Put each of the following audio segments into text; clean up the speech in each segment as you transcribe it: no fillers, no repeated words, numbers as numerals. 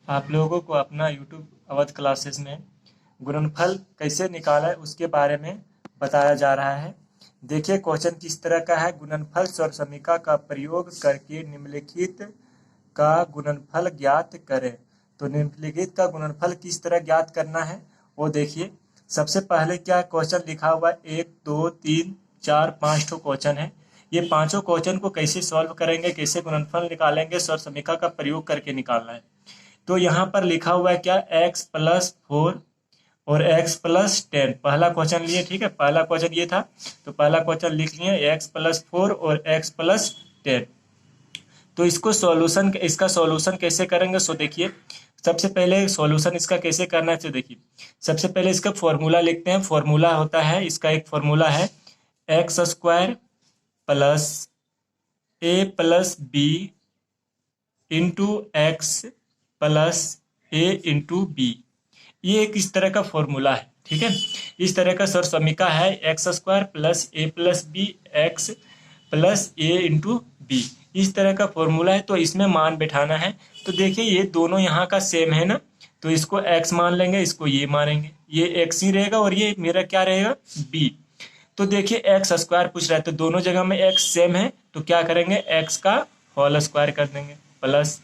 आप लोगों को अपना यूट्यूब अवध क्लासेस में गुणनफल कैसे निकाला है उसके बारे में बताया जा रहा है। देखिए क्वेश्चन किस तरह का है। गुणनफल सर्वसमीका का प्रयोग करके निम्नलिखित का गुणनफल ज्ञात करें। तो निम्नलिखित का गुणनफल किस तरह ज्ञात करना है वो देखिए। सबसे पहले क्या क्वेश्चन लिखा हुआ है, 1 2 3 4 5 ठो क्वेश्चन है। ये पांचों क्वेश्चन को कैसे सॉल्व करेंगे, कैसे गुणनफल निकालेंगे, सर्वसमीका का प्रयोग करके निकालना है। तो यहाँ पर लिखा हुआ है क्या, x+4 और x+10। पहला क्वेश्चन लिए, ठीक है, पहला क्वेश्चन ये था। तो पहला क्वेश्चन लिख लिए x+4 और x+10। तो इसका सॉल्यूशन कैसे करेंगे सो देखिए। सबसे पहले सॉल्यूशन इसका कैसे करना है तो देखिए। सबसे पहले इसका फॉर्मूला लिखते हैं। फॉर्मूला होता है, इसका एक फॉर्मूला है x² plus a plus b into x plus a into b. ये एक इस तरह का फॉर्मूला है, ठीक है। इस तरह का सर्वसमीका है x² plus a plus b x plus a into b. इस तरह का फॉर्मूला है। तो इसमें मान बैठाना है। तो देखिए ये दोनों यहाँ का सेम है ना, तो इसको x मान लेंगे, इसको ये मानेंगे, ये x ही रहेगा और ये मेरा क्या रहेगा b। तो देखिए x² पूछ रहा है तो दोनों जगह में x सेम है, तो क्या करेंगे x का होल स्क्वायर कर देंगे प्लस,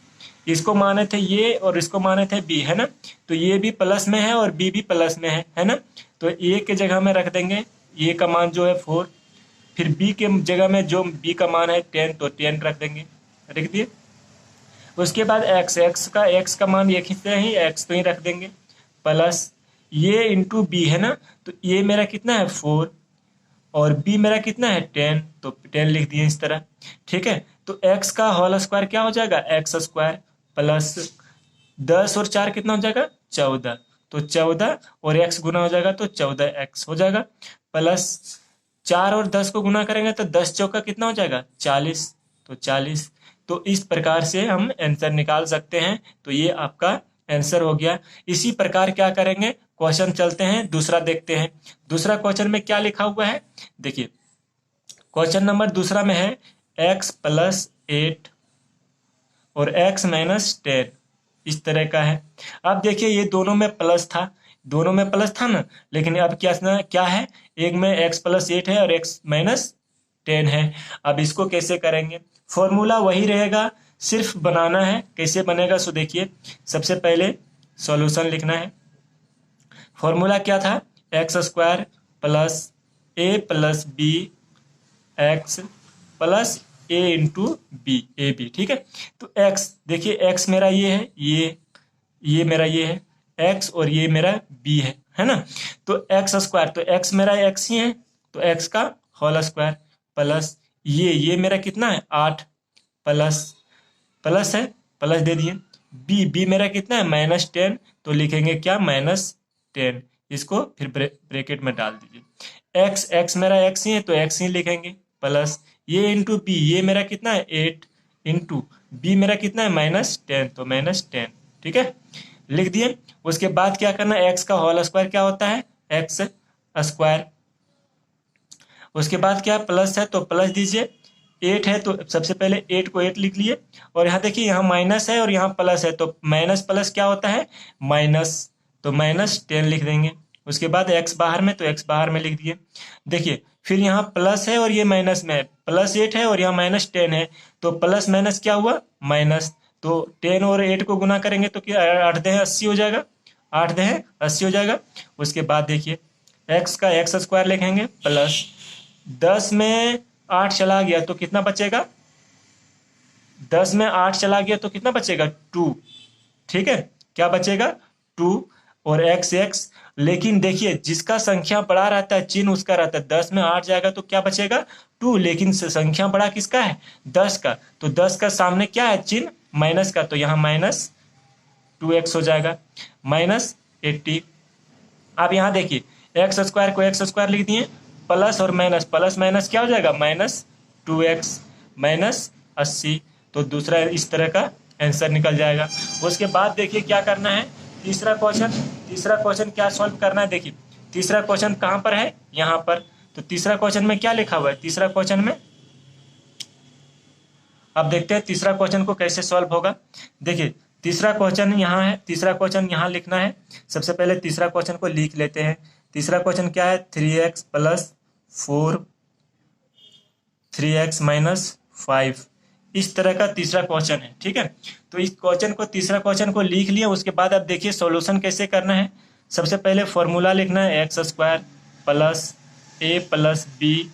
इसको माने थे ये और इसको माने थे b, है ना। तो ये भी प्लस में है और b भी प्लस में है ना। तो a के जगह में रख देंगे a का मान जो है 4, फिर b के जगह में जो b का मान है 10, तो 10 रख देंगे, रख दिए। उसके बाद x का मान एक ही से ही x तो ही रख देंगे प्लस ये इंटू बी, है ना। तो ये मेरा कितना है 4 और b मेरा कितना है 10, तो 10 लिख दिए इस तरह, ठीक है। तो x का होल स्क्वायर क्या हो जाएगा x² प्लस 10 और 4 कितना हो जाएगा 14, तो 14 और x गुना हो जाएगा तो 14x हो जाएगा प्लस 4 और 10 को गुना करेंगे तो 10 चौका कितना हो जाएगा 40, तो 40। तो इस प्रकार से हम आंसर निकाल सकते हैं। तो ये आपका आंसर हो गया। इसी प्रकार क्या करेंगे, क्वेश्चन चलते हैं, दूसरा देखते हैं। दूसरा क्वेश्चन में क्या लिखा हुआ है देखिए। क्वेश्चन नंबर दूसरा में है x+8 और x-10, इस तरह का है। अब देखिए ये दोनों में प्लस था, दोनों में प्लस था ना, लेकिन अब क्या है, एक में x+8 है और x-10 है। अब इसको कैसे करेंगे, फॉर्मूला वही रहेगा, सिर्फ बनाना है। कैसे बनेगा सो देखिए। सबसे पहले सॉल्यूशन लिखना है। फॉर्मूला क्या था, x² plus a plus b x plus a into b, a b, ठीक है। तो x देखिए, x मेरा ये है, ये मेरा ये है x और ये मेरा b है ना। तो x² तो x मेरा x ही है, तो x का होल स्क्वायर प्लस ये मेरा कितना है 8 प्लस प्लस है, प्लस दे दिए। b मेरा कितना है -10, तो लिखेंगे क्या -10, इसको फिर ब्रैकेट में डाल दीजिए। x मेरा x ही है तो x ही लिखेंगे प्लस ये इंटू बी, ये मेरा कितना है 8 इंटू बी मेरा कितना है -10, तो -10, ठीक है, लिख दिए। उसके बाद क्या करना है, x का होल स्क्वायर क्या होता है x²। उसके बाद क्या प्लस है तो प्लस दीजिए, 8 है तो सबसे पहले 8 को 8 लिख लिए, और यहाँ देखिए यहाँ माइनस है और यहाँ प्लस है, तो माइनस प्लस क्या होता है माइनस, तो -10 लिख देंगे। उसके बाद x बाहर में, तो x बाहर में लिख दिए। देखिए फिर यहाँ प्लस है और ये माइनस में है, +8 है और यहाँ -10 है, तो प्लस माइनस क्या हुआ माइनस, तो 10 और 8 को गुना करेंगे तो क्या 8 दे 80 हो जाएगा, 8 दे 80 हो जाएगा। उसके बाद देखिए x का x² लिखेंगे प्लस 10 में 8 चला गया तो कितना बचेगा, 10 में 8 चला गया तो कितना बचेगा 2, ठीक है, क्या बचेगा 2 और x। लेकिन देखिए जिसका संख्या बड़ा रहता है चिन्ह उसका रहता है, 10 में 8 जाएगा तो क्या बचेगा 2, लेकिन संख्या बड़ा किसका है 10 का, तो 10 का सामने क्या है चिन्ह माइनस का, तो यहाँ -2x हो जाएगा -80। आप यहाँ देखिए x² को x² लिख दिए, प्लस और माइनस, प्लस माइनस क्या हो जाएगा -2x -80, तो दूसरा इस तरह का आंसर निकल जाएगा। उसके बाद देखिए क्या करना है, तीसरा क्वेश्चन क्या सॉल्व करना है। देखिए तीसरा क्वेश्चन कहाँ पर है, यहाँ पर। तो तीसरा क्वेश्चन में क्या लिखा हुआ है, तीसरा क्वेश्चन में अब देखते हैं तीसरा क्वेश्चन को कैसे सॉल्व होगा। देखिए तीसरा क्वेश्चन यहाँ है, तीसरा क्वेश्चन यहाँ लिखना है। सबसे पहले तीसरा क्वेश्चन को लिख लेते हैं। तीसरा क्वेश्चन क्या है, 3x प्लस 4 3x माइनस 5, इस तरह का तीसरा क्वेश्चन है। ठीक है, तो इस क्वेश्चन को, तीसरा क्वेश्चन को लिख लिया। उसके बाद अब देखिए सॉल्यूशन कैसे करना है। सबसे पहले फॉर्मूला लिखना है, x square plus a plus b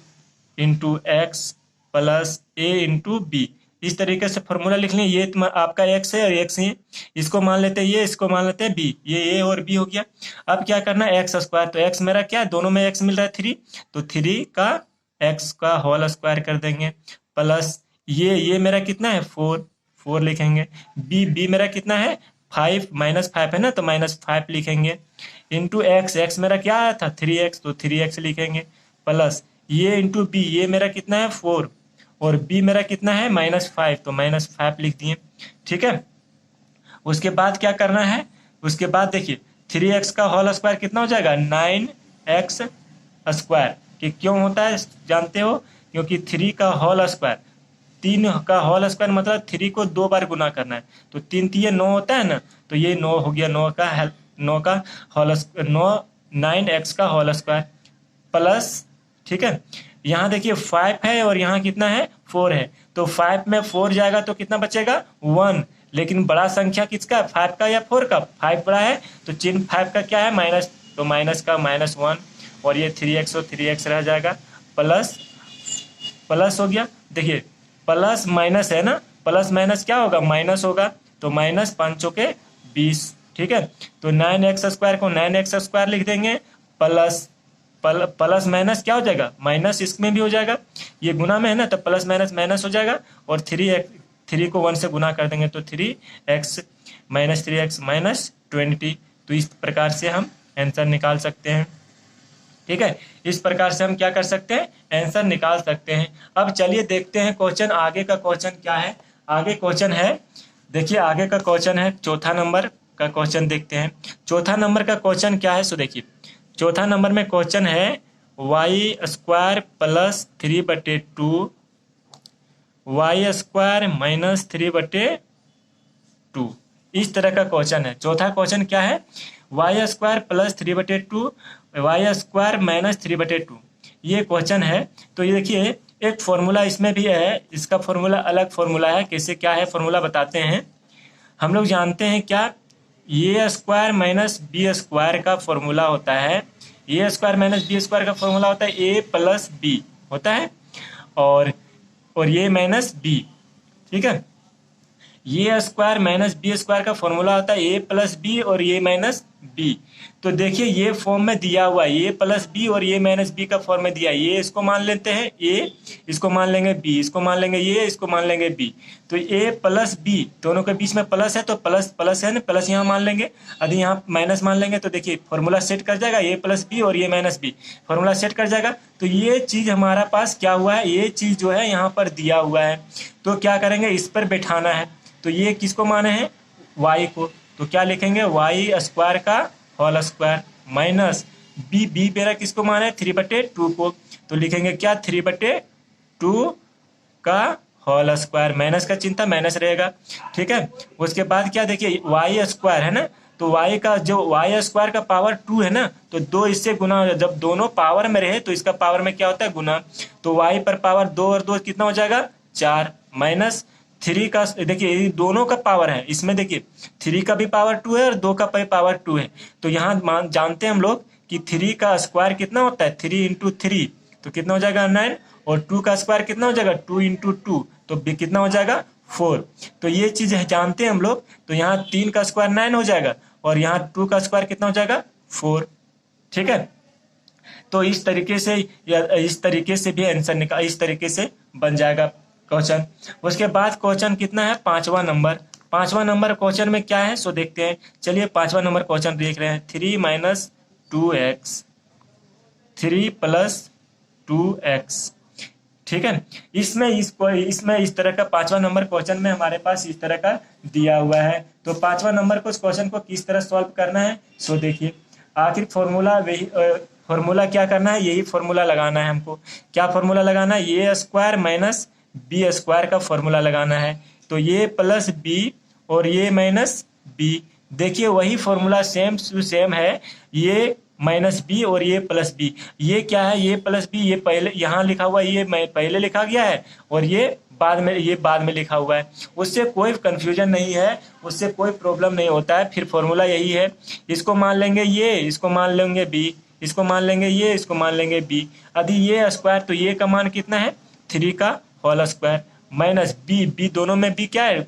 into x plus a into b. इस तरीके से फॉर्मूला लिख लें। ये आपका एक्स है और एक्स है, इसको मान लेते हैं ये, इसको मान लेते हैं बी, ये ए और बी हो गया। अब क्या करना है, एक्स स्क्वायर, तो एक्स मेरा क्या है, दोनों में एक्स मिल रहा है 3, तो 3 का एक्स का होल स्क्वायर कर देंगे, प्लस ये मेरा कितना है 4 लिखेंगे। बी मेरा कितना है 5, -5 है ना, तो -5 लिखेंगे, इंटू एक्स मेरा क्या आया था 3x, तो 3x लिखेंगे, प्लस ये इंटू बी, ये मेरा कितना है 4 और बी मेरा कितना है -5, तो -5 लिख दिए। ठीक है, उसके बाद क्या करना है, उसके बाद देखिए 3x का होल स्क्वायर कितना हो जाएगा 9x स्क्वायर। कि क्यों होता है जानते हो, क्योंकि 3 का होल स्क्वायर, 3 का होल स्क्वायर मतलब 3 को 2 बार गुना करना है, तो 3 3 9 होता है ना, तो ये 9 हो गया, 9 का होल 9x का होल स्क्वायर प्लस। ठीक है, यहाँ देखिए 5 है और यहाँ कितना है 4 है, तो 5 में 4 जाएगा तो कितना बचेगा 1, लेकिन बड़ा संख्या किसका, 5 का या 4 का, 5 बड़ा है, तो चिन्ह 5 का क्या है माइनस, तो माइनस का -1, और ये 3x और 3x रह जाएगा, प्लस हो गया। देखिए प्लस माइनस है ना, प्लस माइनस क्या होगा माइनस होगा, तो माइनस 5 चौके 20। ठीक है, तो 9x स्क्वायर को 9x स्क्वायर लिख देंगे, प्लस माइनस क्या हो जाएगा माइनस, इसमें भी हो जाएगा, ये गुना में है ना, तो प्लस माइनस माइनस हो जाएगा, और 3 को 1 से गुना कर देंगे, तो 3x -3x -20। तो इस प्रकार से हम आंसर निकाल सकते हैं। ठीक है, इस प्रकार से हम क्या कर सकते हैं, आंसर निकाल सकते हैं। अब चलिए देखते हैं क्वेश्चन, आगे का क्वेश्चन क्या है। आगे क्वेश्चन है, देखिए आगे का क्वेश्चन है, चौथा नंबर का क्वेश्चन देखते हैं। चौथा नंबर का क्वेश्चन क्या है, सो देखिए चौथा नंबर में क्वेश्चन है y² प्लस 3/2 y² -3/2, इस तरह का क्वेश्चन है। चौथा क्वेश्चन क्या है, y² प्लस 3/2 y² -3/2, ये क्वेश्चन है। तो ये देखिए एक फॉर्मूला इसमें भी है, इसका फॉर्मूला अलग फॉर्मूला है, कैसे क्या है फॉर्मूला बताते हैं। हम लोग जानते हैं क्या, a² माइनस b² का फॉर्मूला होता है, a² माइनस b² का फॉर्मूला होता है a प्लस b होता है, और ये माइनस b। ठीक है, a² माइनस b² का फॉर्मूला होता है a प्लस बी और a माइनस b। तो देखिए ये फॉर्म में दिया हुआ है, a प्लस बी और a माइनस बी का फॉर्म में दिया है। ये इसको मान लेते हैं a, इसको मान लेंगे b, इसको मान लेंगे a, इसको मान लेंगे b। तो a प्लस b दोनों के बीच में प्लस है, तो प्लस प्लस है ना, प्लस यहाँ मान लेंगे, यदि यहाँ माइनस मान लेंगे तो देखिए फॉर्मूला सेट कर जाएगा, a प्लस बी और a minus b, formula set कर जाएगा। तो ये चीज़ हमारा पास क्या हुआ है, ये चीज़ जो है यहाँ पर दिया हुआ है, तो क्या करेंगे इस पर बैठाना है। तो ये किसको माने हैं, y को, तो क्या लिखेंगे y² का होल स्क्वायर माइनस बी मेरा किसको माना है 3/2 को, तो लिखेंगे क्या 3/2 का होल स्क्वायर, माइनस का चिन्ह था माइनस रहेगा। ठीक है, उसके बाद क्या देखिए y² है ना, तो y का जो y² का पावर 2 है ना, तो 2 इससे गुना हो जाए, जब दोनों पावर में रहे तो इसका पावर में क्या होता है गुना, तो y पर पावर 2 और 2 कितना हो जाएगा 4, माइनस 3 का, देखिए दोनों का पावर है, इसमें देखिए 3 का भी पावर 2 है और 2 का भी पावर 2 है। तो यहाँ जानते हैं हम लोग कि 3 का स्क्वायर कितना होता है 3 इंटू 3, तो कितना हो जाएगा 9, और 2 का स्क्वायर कितना हो जाएगा 2 इंटू 2, तो कितना हो जाएगा 4। तो ये चीज़ जानते हैं हम लोग। तो यहाँ 3 का स्क्वायर 9 हो जाएगा और यहाँ 2 का स्क्वायर कितना हो जाएगा 4। ठीक है, तो इस तरीके से भी आंसर निकाल, इस तरीके से बन जाएगा क्वेश्चन। उसके बाद क्वेश्चन कितना है, पांचवा नंबर क्वेश्चन में क्या है सो देखते हैं। चलिए पांचवा नंबर क्वेश्चन देख रहे हैं, 3 - 2x 3 + 2x। ठीक है, इसमें इस तरह का पांचवा नंबर क्वेश्चन में हमारे पास इस तरह का दिया हुआ है। तो पांचवा नंबर को इस क्वेश्चन को किस तरह सॉल्व करना है सो देखिए, आखिर फॉर्मूला क्या करना है, यही फॉर्मूला लगाना है हमको। क्या फॉर्मूला लगाना है, a² - b² का फॉर्मूला लगाना है। तो a + b और ये माइनस बी। देखिए वही फॉर्मूला सेम टू सेम है, ये माइनस बी और ये प्लस बी। ये क्या है, ये प्लस बी, ये पहले यहाँ लिखा हुआ है, ये पहले लिखा गया है और ये बाद में लिखा हुआ है। उससे कोई कंफ्यूजन नहीं है, उससे कोई प्रॉब्लम नहीं होता है। फिर फॉर्मूला यही है, इसको मान लेंगे ये, इसको मान लेंगे बी, इसको मान लेंगे ये, इसको मान लेंगे बी। यदि ये स्क्वायर तो ये का मान कितना है, 3 का whole square minus b, b दोनों में बी क्या है,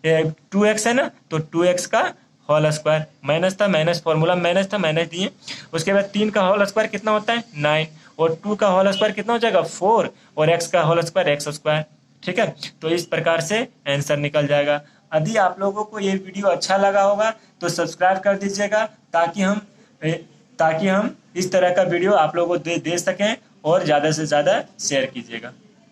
2x है ना, तो 2x का होल स्क्वायर, माइनस था माइनस, फॉर्मूला माइनस था माइनस दिए। उसके बाद 3 का होल स्क्वायर कितना होता है 9, और 2 का होल स्क्वायर कितना हो जाएगा 4, और x का होल स्क्वायर एक्स स्क्वायर। ठीक है, तो इस प्रकार से आंसर निकल जाएगा। यदि आप लोगों को ये वीडियो अच्छा लगा होगा तो सब्सक्राइब कर दीजिएगा, ताकि हम इस तरह का वीडियो आप लोगों को दे सकें, और ज़्यादा से ज़्यादा शेयर कीजिएगा।